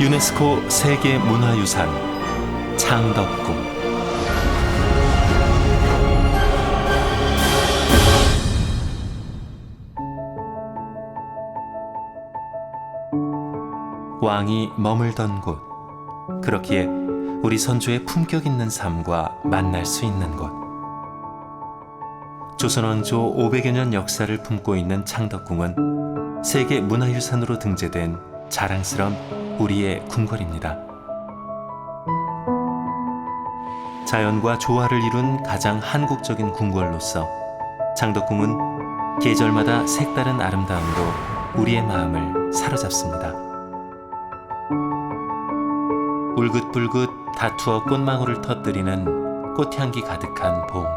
유네스코 세계문화유산 창덕궁. 왕이 머물던 곳, 그렇기에 우리 선조의 품격 있는 삶과 만날 수 있는 곳. 조선 왕조 500여 년 역사를 품고 있는 창덕궁은 세계 문화유산으로 등재된 자랑스러운 우리의 궁궐입니다. 자연과 조화를 이룬 가장 한국적인 궁궐로서 창덕궁은 계절마다 색다른 아름다움으로 우리의 마음을 사로잡습니다. 울긋불긋 다투어 꽃망울을 터뜨리는 꽃향기 가득한 봄,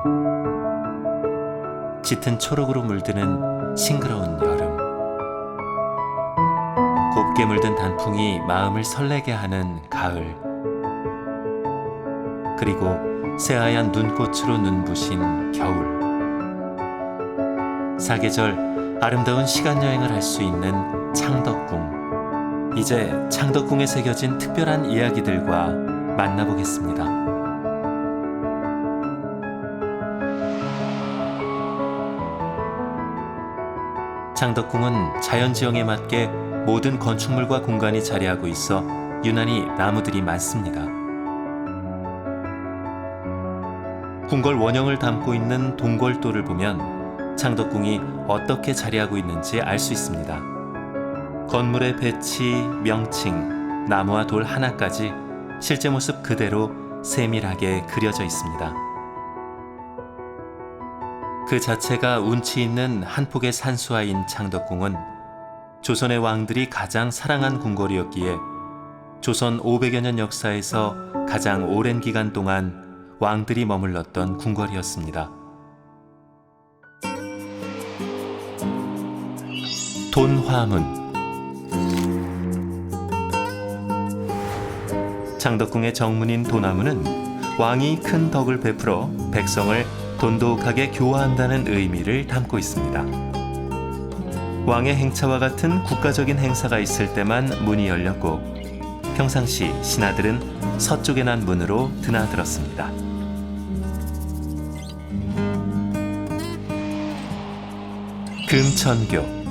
짙은 초록으로 물드는 싱그러운 여름, 곱게 물든 단풍이 마음을 설레게 하는 가을, 그리고 새하얀 눈꽃으로 눈부신 겨울. 사계절 아름다운 시간여행을 할 수 있는 창덕궁. 이제 창덕궁에 새겨진 특별한 이야기들과 만나보겠습니다. 창덕궁은 자연지형에 맞게 모든 건축물과 공간이 자리하고 있어 유난히 나무들이 많습니다. 궁궐 원형을 담고 있는 동궐도를 보면 창덕궁이 어떻게 자리하고 있는지 알 수 있습니다. 건물의 배치, 명칭, 나무와 돌 하나까지 실제 모습 그대로 세밀하게 그려져 있습니다. 그 자체가 운치 있는 한 폭의 산수화인 창덕궁은 조선의 왕들이 가장 사랑한 궁궐이었기에 조선 500여 년 역사에서 가장 오랜 기간 동안 왕들이 머물렀던 궁궐이었습니다. 돈화문. 창덕궁의 정문인 돈화문은 왕이 큰 덕을 베풀어 백성을 돈독하게 교화한다는 의미를 담고 있습니다. 왕의 행차와 같은 국가적인 행사가 있을 때만 문이 열렸고 평상시 신하들은 서쪽에 난 문으로 드나들었습니다. 금천교.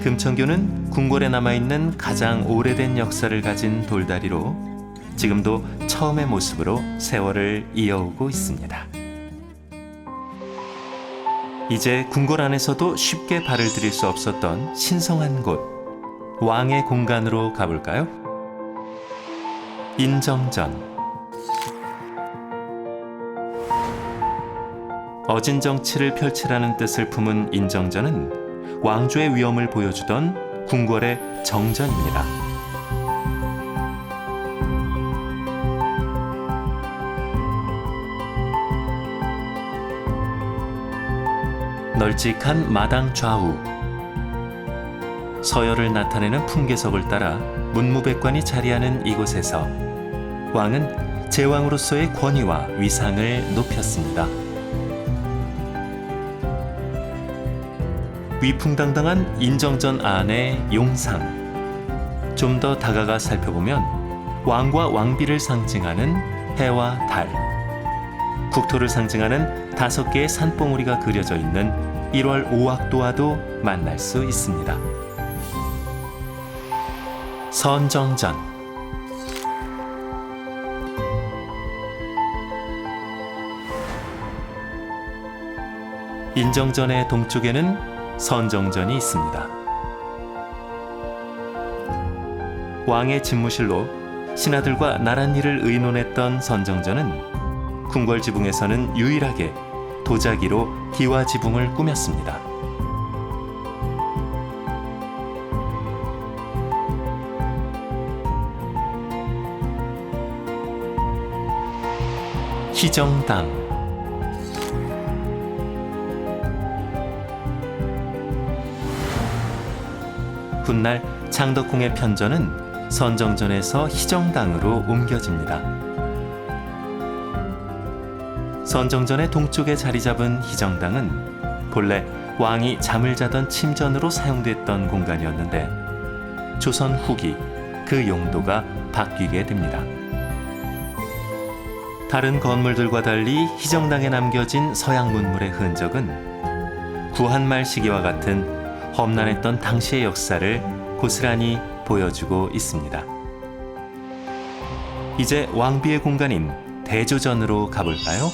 금천교는 궁궐에 남아있는 가장 오래된 역사를 가진 돌다리로 지금도 처음의 모습으로 세월을 이어오고 있습니다. 이제 궁궐 안에서도 쉽게 발을 들일 수 없었던 신성한 곳, 왕의 공간으로 가볼까요? 인정전. 어진 정치를 펼치라는 뜻을 품은 인정전은 왕조의 위엄을 보여주던 궁궐의 정전입니다. 널찍한 마당 좌우, 서열을 나타내는 풍계석을 따라 문무백관이 자리하는 이곳에서 왕은 제왕으로서의 권위와 위상을 높였습니다. 위풍당당한 인정전 안의 용상. 좀 더 다가가 살펴보면 왕과 왕비를 상징하는 해와 달, 국토를 상징하는 5개의 산봉우리가 그려져 있는 1월 5학도와도 만날 수 있습니다. 선정전. 인정전의 동쪽에는 선정전이 있습니다. 왕의 집무실로 신하들과 나란 일을 의논했던 선정전은 궁궐 지붕에서는 유일하게 도자기로 기와 지붕을 꾸몄습니다. 희정당. 훗날 창덕궁의 편전은 선정전에서 희정당으로 옮겨집니다. 선정전의 동쪽에 자리 잡은 희정당은 본래 왕이 잠을 자던 침전으로 사용됐던 공간이었는데 조선 후기 그 용도가 바뀌게 됩니다. 다른 건물들과 달리 희정당에 남겨진 서양 문물의 흔적은 구한말 시기와 같은 험난했던 당시의 역사를 고스란히 보여주고 있습니다. 이제 왕비의 공간인 대조전으로 가볼까요?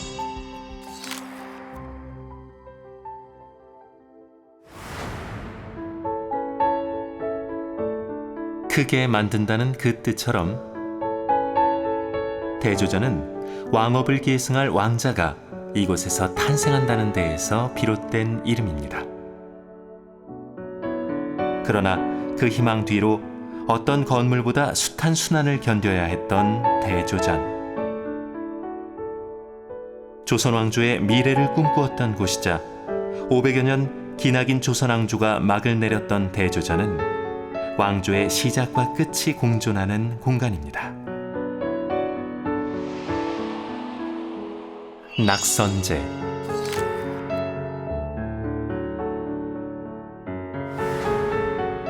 크게 만든다는 그 뜻처럼 대조전은 왕업을 계승할 왕자가 이곳에서 탄생한다는 데에서 비롯된 이름입니다. 그러나 그 희망 뒤로 어떤 건물보다 숱한 순환을 견뎌야 했던 대조전. 조선 왕조의 미래를 꿈꾸었던 곳이자 500여 년 기나긴 조선 왕조가 막을 내렸던 대조전은 왕조의 시작과 끝이 공존하는 공간입니다. 낙선제.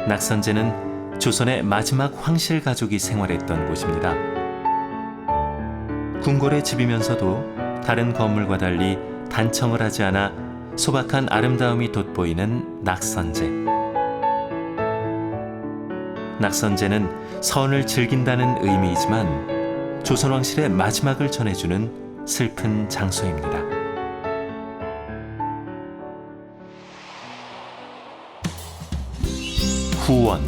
낙선제는 조선의 마지막 황실 가족이 생활했던 곳입니다. 궁궐의 집이면서도 다른 건물과 달리 단청을 하지 않아 소박한 아름다움이 돋보이는 낙선제. 낙선제는 선을 즐긴다는 의미이지만 조선 왕실의 마지막을 전해주는 슬픈 장소입니다. 후원.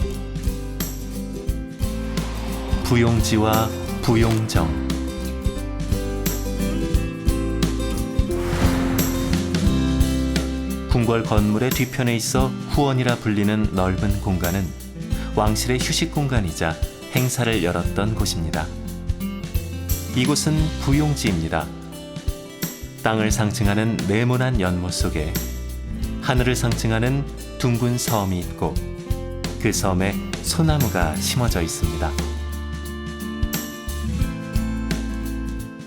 부용지와 부용정. 궁궐 건물의 뒤편에 있어 후원이라 불리는 넓은 공간은 왕실의 휴식 공간이자 행사를 열었던 곳입니다. 이곳은 부용지입니다. 땅을 상징하는 네모난 연못 속에 하늘을 상징하는 둥근 섬이 있고 그 섬에 소나무가 심어져 있습니다.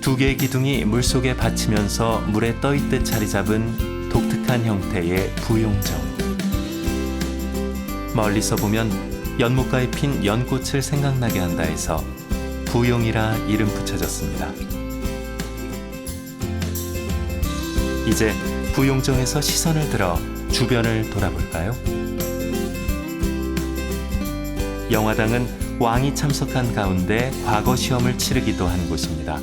두 개의 기둥이 물속에 받치면서 물에 떠있듯 자리 잡은 독특한 형태의 부용정. 멀리서 보면 연못가에 핀 연꽃을 생각나게 한다 해서 부용이라 이름 붙여졌습니다. 이제 부용정에서 시선을 들어 주변을 돌아볼까요? 영화당은 왕이 참석한 가운데 과거 시험을 치르기도 한 곳입니다.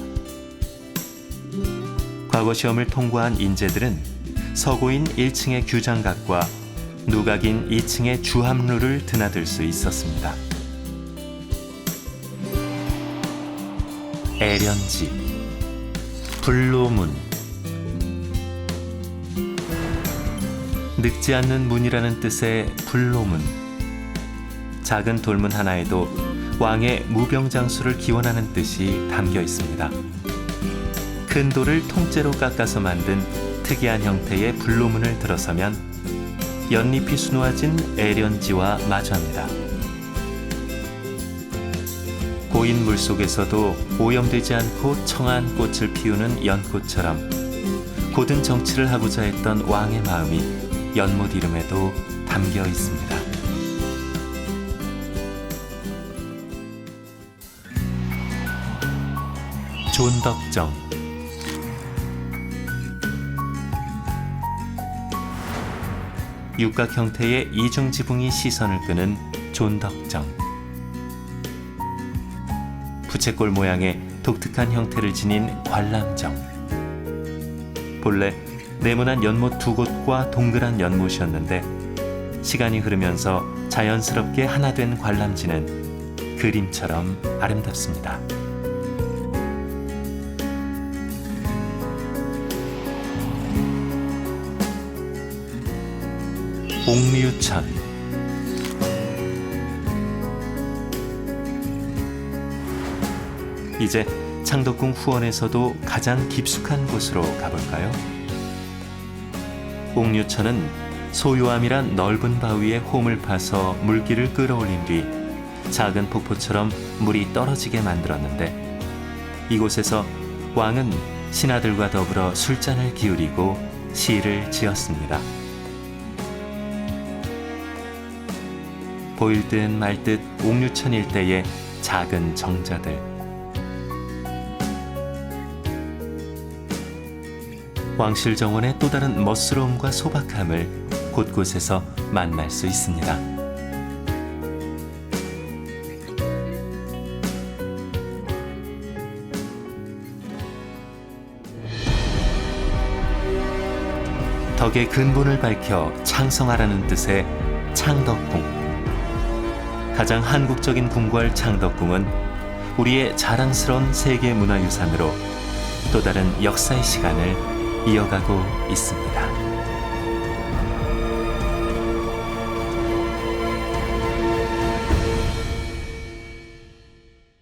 과거 시험을 통과한 인재들은 서고인 1층의 규장각과 누각인 2층의 주합루를 드나들 수 있었습니다. 애련지, 불로문. 늙지 않는 문이라는 뜻의 불로문. 작은 돌문 하나에도 왕의 무병장수를 기원하는 뜻이 담겨 있습니다. 큰 돌을 통째로 깎아서 만든 특이한 형태의 불로문을 들어서면 연잎이 수놓아진 애련지와 마주합니다. 고인 물속에서도 오염되지 않고 청한 꽃을 피우는 연꽃처럼 고든 정치를 하고자 했던 왕의 마음이 연못 이름에도 담겨 있습니다. 존덕정. 육각 형태의 이중 지붕이 시선을 끄는 존덕정. 부채꼴 모양의 독특한 형태를 지닌 관람정. 본래 네모난 연못 두 곳과 동그란 연못이었는데 시간이 흐르면서 자연스럽게 하나 된 관람지는 그림처럼 아름답습니다. 옥류천. 이제 창덕궁 후원에서도 가장 깊숙한 곳으로 가볼까요? 옥류천은 소요암이란 넓은 바위에 홈을 파서 물기를 끌어올린 뒤 작은 폭포처럼 물이 떨어지게 만들었는데 이곳에서 왕은 신하들과 더불어 술잔을 기울이고 시를 지었습니다. 보일 듯 말 듯 옥류천 일대의 작은 정자들. 왕실정원의 또 다른 멋스러움과 소박함을 곳곳에서 만날 수 있습니다. 덕의 근본을 밝혀 창성하라는 뜻의 창덕궁. 가장 한국적인 궁궐 창덕궁은 우리의 자랑스러운 세계문화유산으로 또 다른 역사의 시간을 이어가고 있습니다.